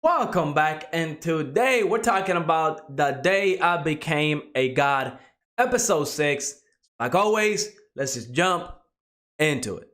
Welcome back, and today we're talking about the day I became a god, episode 6. Like always, let's just jump into it.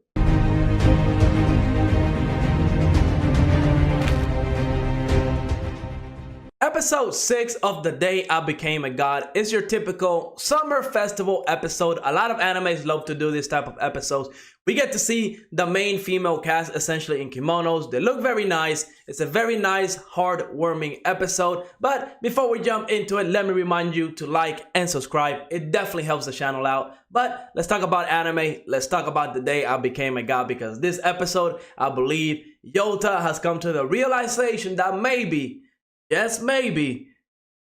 Episode 6 of The Day I Became a God is your typical summer festival episode. A lot of animes love to do this type of episodes. We get to see the main female cast essentially in kimonos. They look very nice. It's a very nice, heartwarming episode. But before we jump into it, let me remind you to like and subscribe. It definitely helps the channel out. But let's talk about anime. Let's talk about The Day I Became a God, because this episode, I believe, Yota has come to the realization that maybe, yes, maybe,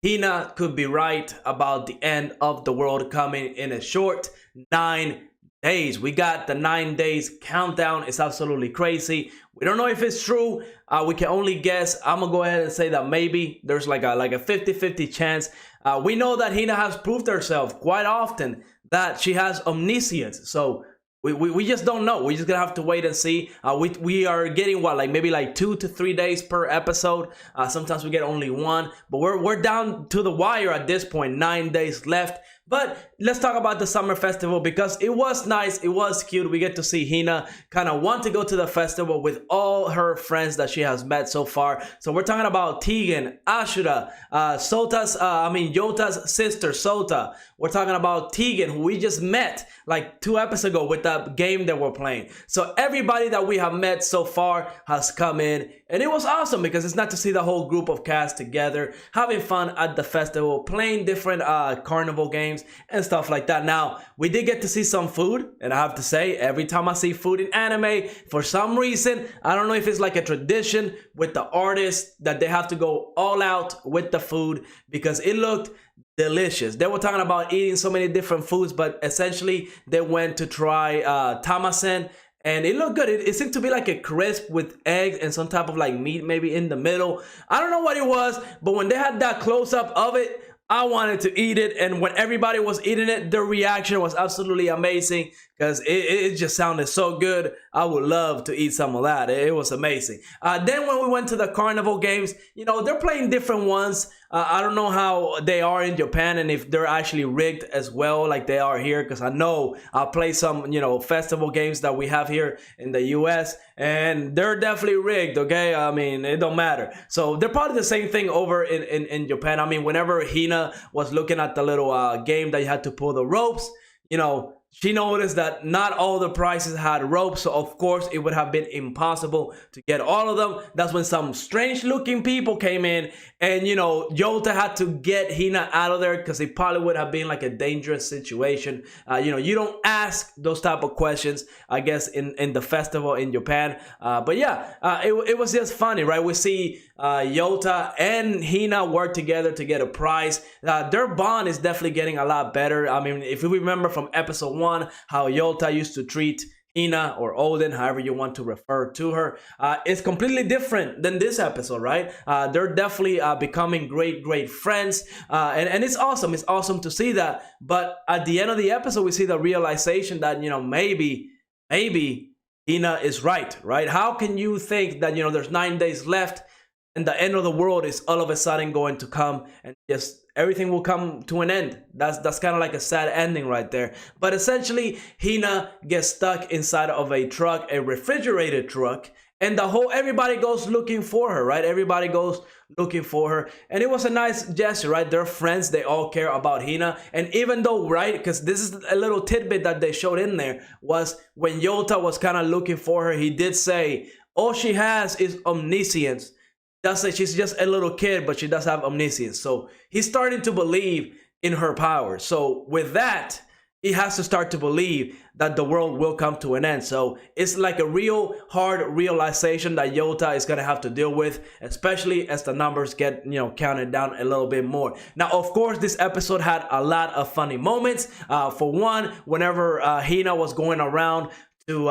Hina could be right about the end of the world coming in a short 9 days. We got the 9 days countdown. It's absolutely crazy. We don't know if it's true. We can only guess. I'm gonna go ahead and say that maybe there's like a 50-50 chance. We know that Hina has proved herself quite often that she has omniscience. So we just don't know. We're just gonna have to wait and see. We are getting what, like maybe like 2 to 3 days per episode. Sometimes we get only one, but we're down to the wire at this point. 9 days left. But let's talk about the summer festival, because it was nice. It was cute. We get to see Hina kind of want to go to the festival with all her friends that she has met so far. So we're talking about Tegan, Ashura, Yota's sister, Sota. We're talking about Tegan, who we just met like 2 episodes ago with that game that we're playing. So everybody that we have met so far has come in, and it was awesome because it's nice to see the whole group of cast together, having fun at the festival, playing different carnival games and stuff like that. Now, we did get to see some food, and I have to say, every time I see food in anime, for some reason, I don't know if it's like a tradition with the artists that they have to go all out with the food, because it looked delicious. They were talking about eating so many different foods, but essentially they went to try tamasen, and it looked good. It seemed to be like a crisp with eggs and some type of like meat maybe in the middle. I don't know what it was, but when they had that close-up of it, I wanted to eat it. And when everybody was eating it, their reaction was absolutely amazing, because it just sounded so good. I would love to eat some of that. It was amazing. Then when we went to the carnival games, they're playing different ones. I don't know how they are in Japan and if they're actually rigged as well like they are here, because I know I play some, festival games that we have here in the US, and they're definitely rigged, okay? I mean, it don't matter. So they're probably the same thing over in Japan. I mean, whenever Hina was looking at the little game that you had to pull the ropes, she noticed that not all the prizes had ropes, so of course it would have been impossible to get all of them. That's when some strange looking people came in, and Yota had to get Hina out of there, because it probably would have been like a dangerous situation. You don't ask those type of questions, I guess, in the festival in Japan. But yeah, it was just funny, right? We see Yota and Hina work together to get a prize. Their bond is definitely getting a lot better. I mean, if you remember from episode 1, how Yota used to treat Hina, or Odin, however you want to refer to her, it's completely different than this episode, right? They're definitely becoming great friends, and it's awesome. It's awesome to see that. But at the end of the episode, we see the realization that maybe Hina is right? How can you think that there's 9 days left and the end of the world is all of a sudden going to come, and just everything will come to an end? That's kind of like a sad ending right there. But essentially, Hina gets stuck inside of a truck, a refrigerated truck, and everybody goes looking for her, right? Everybody goes looking for her, and it was a nice gesture, right? They're friends. They all care about Hina, and even though, right, because this is a little tidbit that they showed in there, was when Yota was kind of looking for her, he did say all she has is omniscience. That's like she's just a little kid, but she does have omniscience. So he's starting to believe in her power. So with that, he has to start to believe that the world will come to an end. So it's like a real hard realization that Yota is going to have to deal with, especially as the numbers get, counted down a little bit more. Now, of course, this episode had a lot of funny moments. For one, whenever Hina was going around to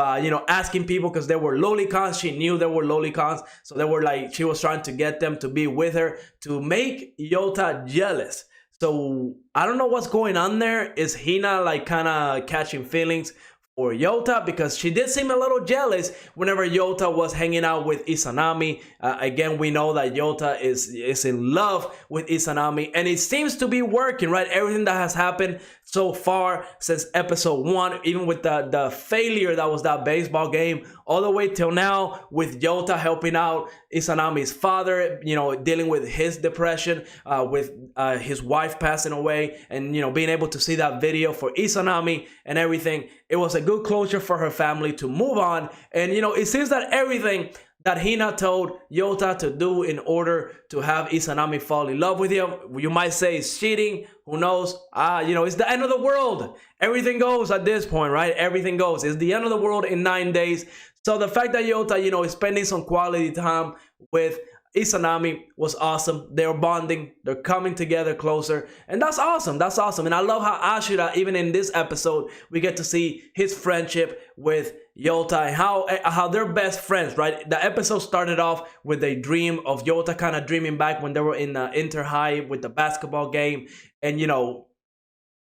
asking people, because there were lolicons, she knew there were lolicons, so they were like, she was trying to get them to be with her to make Yota jealous. So I don't know what's going on there. Is Hina like kind of catching feelings for Yota, because she did seem a little jealous whenever Yota was hanging out with Izanami. Again, we know that Yota is in love with Izanami, and it seems to be working, right? Everything that has happened so far since episode 1, even with the failure that was that baseball game, all the way till now, with Yota helping out Izanami's father, you know, dealing with his depression, with his wife passing away, and, you know, being able to see that video for Izanami and everything. It was a good closure for her family to move on. And, you know, it seems that everything that Hina told Yota to do in order to have Izanami fall in love with him, you might say it's cheating. Who knows? You know, it's the end of the world. Everything goes at this point, right? Everything goes. It's the end of the world in 9 days. So the fact that Yota, you know, is spending some quality time with Izanami was awesome. They're bonding, they're coming together closer, and that's awesome. That's awesome. And I love how Ashura, even in this episode, we get to see his friendship with Yota and how they're best friends, right? The episode started off with a dream of Yota kind of dreaming back when they were in Inter High with the basketball game, and, you know,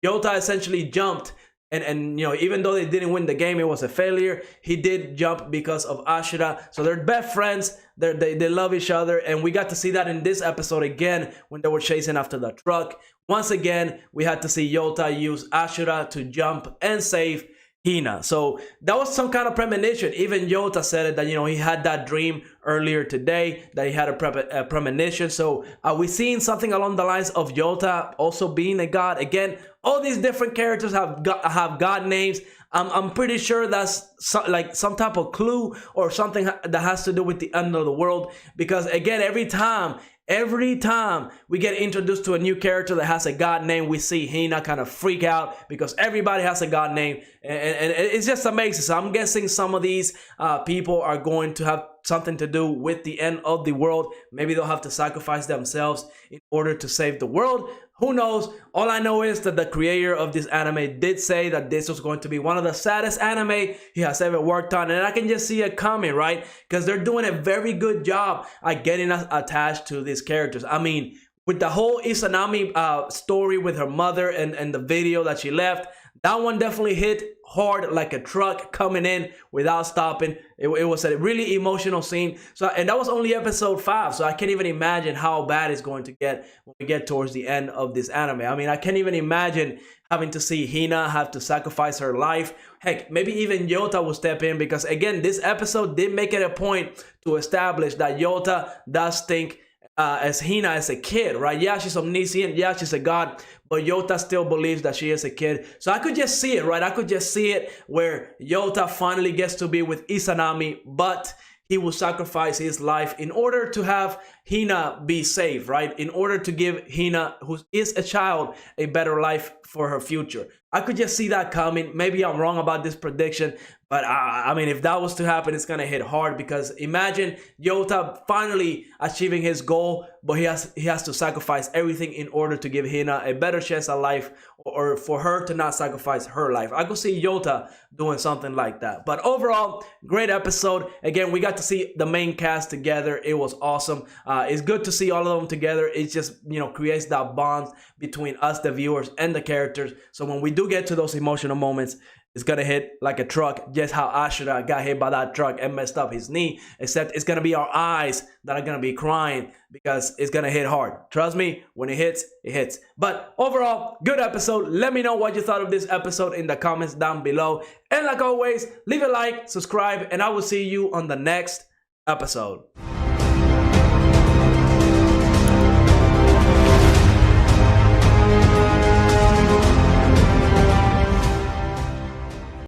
Yota essentially jumped. And you know, even though they didn't win the game, it was a failure. He did jump because of Ashura. So they're best friends. They love each other. And we got to see that in this episode again when they were chasing after the truck. Once again, we had to see Yota use Ashura to jump and save Hina. So that was some kind of premonition. Even Yota said it, that, you know, he had that dream earlier today, that he had a premonition. So are we seeing something along the lines of Yota also being a god? Again, all these different characters have god names. I'm pretty sure that's like some type of clue or something that has to do with the end of the world. Because again, every time we get introduced to a new character that has a god name, we see Hina kind of freak out because everybody has a god name, and it's just amazing. So I'm guessing some of these people are going to have something to do with the end of the world. Maybe they'll have to sacrifice themselves in order to save the world. Who knows? All I know is that the creator of this anime did say that this was going to be one of the saddest anime he has ever worked on. And I can just see it coming, right? Because they're doing a very good job at getting us attached to these characters. I mean, with the whole Izanami story with her mother and the video that she left, that one definitely hit hard like a truck coming in without stopping. It was a really emotional scene. So, and that was only episode 5. So I can't even imagine how bad it's going to get when we get towards the end of this anime. I mean, I can't even imagine having to see Hina have to sacrifice her life. Heck, maybe even Yota will step in, because again, this episode did make it a point to establish that Yota does think as Hina as a kid, right? Yeah, she's omniscient. Yeah, she's a god. But Yota still believes that she is a kid. So I could just see it, right? I could just see it where Yota finally gets to be with Izanami, but he will sacrifice his life in order to have Hina be saved, right? In order to give Hina, who is a child, a better life for her future. I could just see that coming. Maybe I'm wrong about this prediction, but I mean, if that was to happen, it's gonna hit hard, because imagine Yota finally achieving his goal, but he has to sacrifice everything in order to give Hina a better chance at life, or for her to not sacrifice her life. I could see Yota doing something like that. But overall, great episode. Again, we got to see the main cast together. It was awesome. It's good to see all of them together. It just, you know, creates that bond between us, the viewers, and the characters. So when we do get to those emotional moments, it's gonna hit like a truck, just how Ashura got hit by that truck and messed up his knee. Except it's gonna be our eyes that are gonna be crying, because it's gonna hit hard. Trust me, when it hits, it hits. But overall, good episode. Let me know what you thought of this episode in the comments down below. And like always, leave a like, subscribe, and I will see you on the next episode.